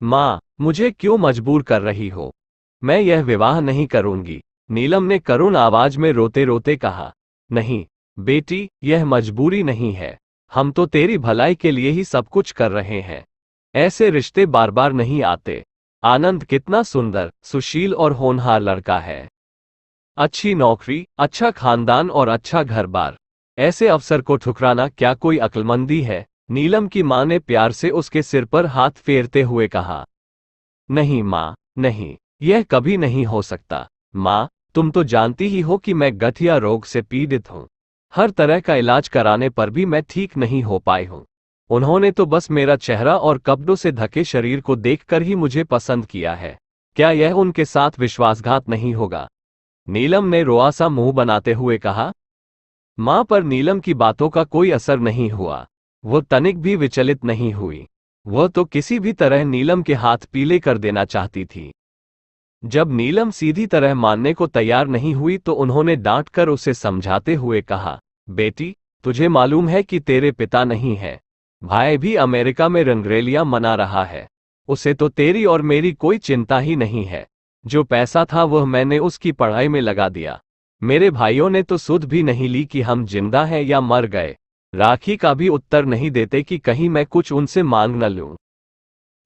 माँ, मुझे क्यों मजबूर कर रही हो? मैं यह विवाह नहीं करूंगी। नीलम ने करुण आवाज में रोते रोते कहा। नहीं बेटी, यह मजबूरी नहीं है। हम तो तेरी भलाई के लिए ही सब कुछ कर रहे हैं। ऐसे रिश्ते बार बार नहीं आते। आनंद कितना सुंदर, सुशील और होनहार लड़का है। अच्छी नौकरी, अच्छा खानदान और अच्छा घर बार। ऐसे अवसर को ठुकराना क्या कोई अक्लमंदी है? नीलम की मां ने प्यार से उसके सिर पर हाथ फेरते हुए कहा। नहीं माँ, नहीं, यह कभी नहीं हो सकता। माँ, तुम तो जानती ही हो कि मैं गठिया रोग से पीड़ित हूँ। हर तरह का इलाज कराने पर भी मैं ठीक नहीं हो पाई हूँ। उन्होंने तो बस मेरा चेहरा और कपड़ों से ढके शरीर को देखकर ही मुझे पसंद किया है। क्या यह उनके साथ विश्वासघात नहीं होगा? नीलम ने रोआ सा मुंह बनाते हुए कहा। मां पर नीलम की बातों का कोई असर नहीं हुआ। वो तनिक भी विचलित नहीं हुई। वह तो किसी भी तरह नीलम के हाथ पीले कर देना चाहती थी। जब नीलम सीधी तरह मानने को तैयार नहीं हुई तो उन्होंने डांट कर उसे समझाते हुए कहा, बेटी, तुझे मालूम है कि तेरे पिता नहीं है। भाई भी अमेरिका में रंगरेलियां मना रहा है। उसे तो तेरी और मेरी कोई चिंता ही नहीं है। जो पैसा था वह मैंने उसकी पढ़ाई में लगा दिया। मेरे भाइयों ने तो सुध भी नहीं ली कि हम जिंदा हैं या मर गए। राखी का भी उत्तर नहीं देते कि कहीं मैं कुछ उनसे मांग न लूं।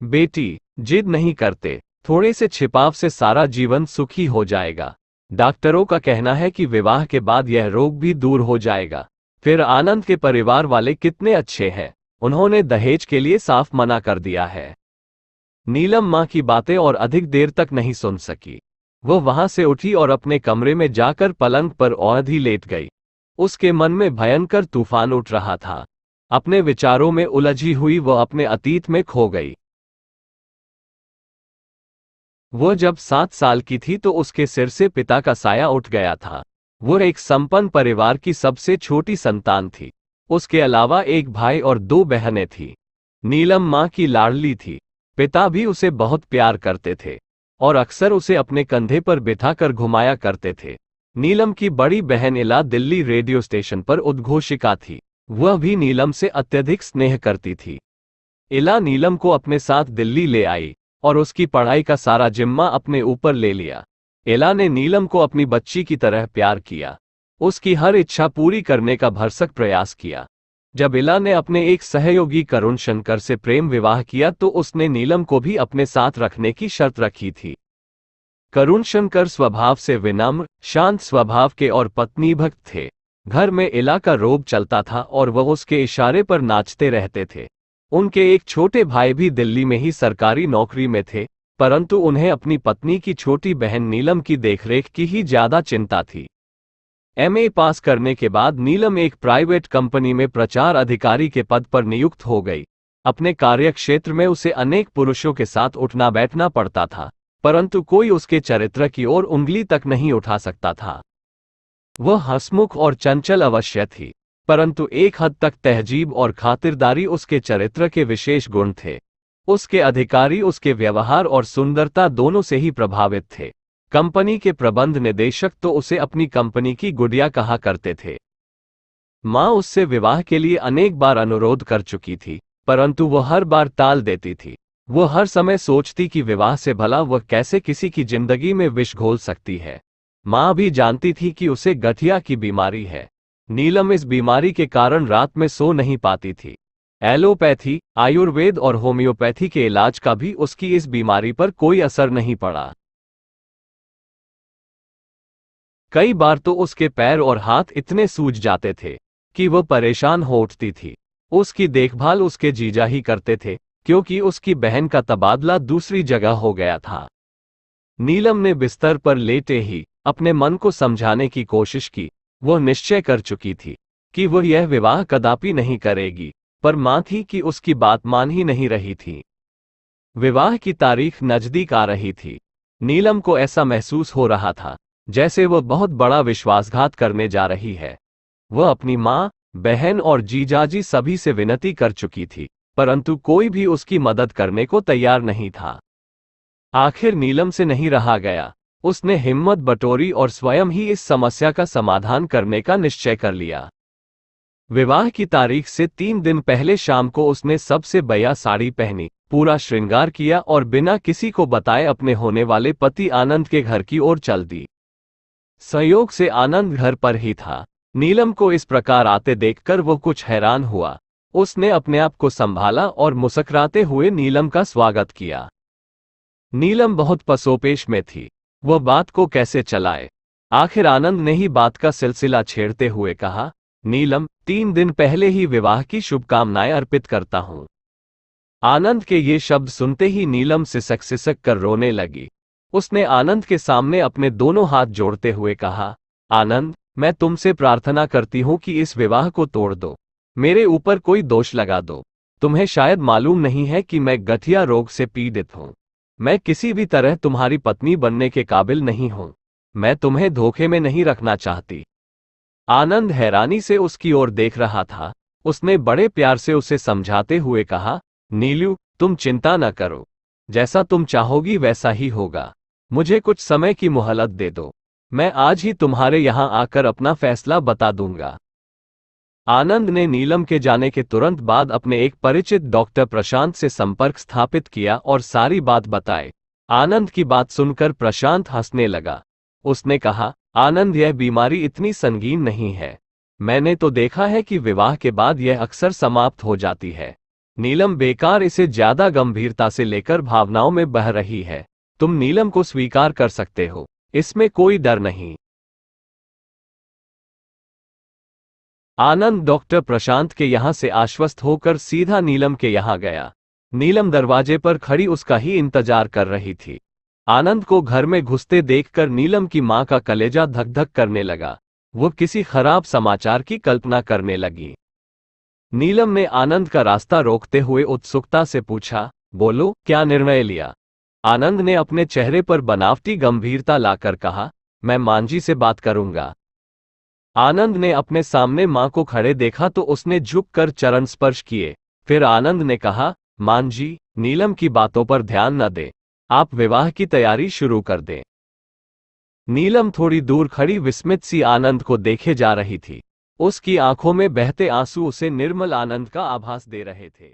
बेटी, जिद नहीं करते। थोड़े से छिपाव से सारा जीवन सुखी हो जाएगा। डॉक्टरों का कहना है कि विवाह के बाद यह रोग भी दूर हो जाएगा। फिर आनंद के परिवार वाले कितने अच्छे हैं। उन्होंने दहेज के लिए साफ मना कर दिया है। नीलम मां की बातें और अधिक देर तक नहीं सुन सकी। वह वहां से उठी और अपने कमरे में जाकर पलंग पर औंधी लेट गई। उसके मन में भयंकर तूफान उठ रहा था। अपने विचारों में उलझी हुई वह अपने अतीत में खो गई। वह जब 7 साल की थी तो उसके सिर से पिता का साया उठ गया था। वह एक संपन्न परिवार की सबसे छोटी संतान थी। उसके अलावा एक भाई और 2 बहनें थीं। नीलम मां की लाडली थी। पिता भी उसे बहुत प्यार करते थे और अक्सर उसे अपने कंधे पर बिठाकर घुमाया करते थे। नीलम की बड़ी बहन इला दिल्ली रेडियो स्टेशन पर उद्घोषिका थी। वह भी नीलम से अत्यधिक स्नेह करती थी। इला नीलम को अपने साथ दिल्ली ले आई और उसकी पढ़ाई का सारा जिम्मा अपने ऊपर ले लिया। इला ने नीलम को अपनी बच्ची की तरह प्यार किया। उसकी हर इच्छा पूरी करने का भरसक प्रयास किया। जब इला ने अपने एक सहयोगी करुण शंकर से प्रेम विवाह किया तो उसने नीलम को भी अपने साथ रखने की शर्त रखी थी। करुण शंकर स्वभाव से विनम्र, शांत स्वभाव के और पत्नी भक्त थे। घर में इला का रोब चलता था और वह उसके इशारे पर नाचते रहते थे। उनके एक छोटे भाई भी दिल्ली में ही सरकारी नौकरी में थे, परंतु उन्हें अपनी पत्नी की छोटी बहन नीलम की देखरेख की ही ज्यादा चिंता थी। एमए पास करने के बाद नीलम एक प्राइवेट कंपनी में प्रचार अधिकारी के पद पर नियुक्त हो गई। अपने कार्यक्षेत्र में उसे अनेक पुरुषों के साथ उठना बैठना पड़ता था, परंतु कोई उसके चरित्र की ओर उंगली तक नहीं उठा सकता था। वह हंसमुख और चंचल अवश्य थी, परंतु एक हद तक तहजीब और खातिरदारी उसके चरित्र के विशेष गुण थे। उसके अधिकारी उसके व्यवहार और सुंदरता दोनों से ही प्रभावित थे। कंपनी के प्रबंध निदेशक तो उसे अपनी कंपनी की गुड़िया कहा करते थे। मां उससे विवाह के लिए अनेक बार अनुरोध कर चुकी थी, परंतु वह हर बार टाल देती थी। वह हर समय सोचती कि विवाह से भला वह कैसे किसी की जिंदगी में विष घोल सकती है। मां भी जानती थी कि उसे गठिया की बीमारी है। नीलम इस बीमारी के कारण रात में सो नहीं पाती थी। एलोपैथी, आयुर्वेद और होम्योपैथी के इलाज का भी उसकी इस बीमारी पर कोई असर नहीं पड़ा। कई बार तो उसके पैर और हाथ इतने सूज जाते थे कि वह परेशान हो उठती थी। उसकी देखभाल उसके जीजा ही करते थे, क्योंकि उसकी बहन का तबादला दूसरी जगह हो गया था। नीलम ने बिस्तर पर लेटे ही अपने मन को समझाने की कोशिश की। वह निश्चय कर चुकी थी कि वह यह विवाह कदापि नहीं करेगी, पर मां थी कि उसकी बात मान ही नहीं रही थी। विवाह की तारीख नजदीक आ रही थी। नीलम को ऐसा महसूस हो रहा था जैसे वह बहुत बड़ा विश्वासघात करने जा रही है। वह अपनी मां, बहन और जीजाजी सभी से विनती कर चुकी थी, परंतु कोई भी उसकी मदद करने को तैयार नहीं था। आखिर नीलम से नहीं रहा गया। उसने हिम्मत बटोरी और स्वयं ही इस समस्या का समाधान करने का निश्चय कर लिया। विवाह की तारीख से 3 दिन पहले शाम को उसने सबसे बढ़िया साड़ी पहनी, पूरा श्रृंगार किया और बिना किसी को बताए अपने होने वाले पति आनंद के घर की ओर चल दी। संयोग से आनंद घर पर ही था। नीलम को इस प्रकार आते देखकर वो कुछ हैरान हुआ। उसने अपने आप को संभाला और मुस्कुराते हुए नीलम का स्वागत किया। नीलम बहुत पसोपेश में थी, वह बात को कैसे चलाए। आखिर आनंद ने ही बात का सिलसिला छेड़ते हुए कहा, नीलम, 3 दिन पहले ही विवाह की शुभकामनाएं अर्पित करता हूं। आनंद के ये शब्द सुनते ही नीलम सिसक सिसक कर रोने लगी। उसने आनंद के सामने अपने दोनों हाथ जोड़ते हुए कहा, आनंद, मैं तुमसे प्रार्थना करती हूं कि इस विवाह को तोड़ दो, मेरे ऊपर कोई दोष लगा दो। तुम्हें शायद मालूम नहीं है कि मैं गठिया रोग से पीड़ित हूं। मैं किसी भी तरह तुम्हारी पत्नी बनने के काबिल नहीं हूं। मैं तुम्हें धोखे में नहीं रखना चाहती। आनंद हैरानी से उसकी ओर देख रहा था। उसने बड़े प्यार से उसे समझाते हुए कहा, नीलू, तुम चिंता न करो, जैसा तुम चाहोगी वैसा ही होगा। मुझे कुछ समय की मोहलत दे दो, मैं आज ही तुम्हारे यहां आकर अपना फैसला बता दूंगा। आनंद ने नीलम के जाने के तुरंत बाद अपने एक परिचित डॉक्टर प्रशांत से संपर्क स्थापित किया और सारी बात बताई। आनंद की बात सुनकर प्रशांत हंसने लगा। उसने कहा, आनंद, यह बीमारी इतनी संगीन नहीं है। मैंने तो देखा है कि विवाह के बाद यह अक्सर समाप्त हो जाती है। नीलम बेकार इसे ज्यादा गंभीरता से लेकर भावनाओं में बह रही है। तुम नीलम को स्वीकार कर सकते हो, इसमें कोई डर नहीं। आनंद डॉक्टर प्रशांत के यहां से आश्वस्त होकर सीधा नीलम के यहां गया। नीलम दरवाजे पर खड़ी उसका ही इंतजार कर रही थी। आनंद को घर में घुसते देखकर नीलम की मां का कलेजा धक धक करने लगा। वो किसी खराब समाचार की कल्पना करने लगी। नीलम ने आनंद का रास्ता रोकते हुए उत्सुकता से पूछा, बोलो, क्या निर्णय लिया? आनंद ने अपने चेहरे पर बनावटी गंभीरता लाकर कहा, मैं मांझी से बात करूंगा। आनंद ने अपने सामने मां को खड़े देखा तो उसने झुककर चरण स्पर्श किए। फिर आनंद ने कहा, मांझी, नीलम की बातों पर ध्यान न दें, आप विवाह की तैयारी शुरू कर दें। नीलम थोड़ी दूर खड़ी विस्मित सी आनंद को देखे जा रही थी। उसकी आंखों में बहते आंसू उसे निर्मल आनंद का आभास दे रहे थे।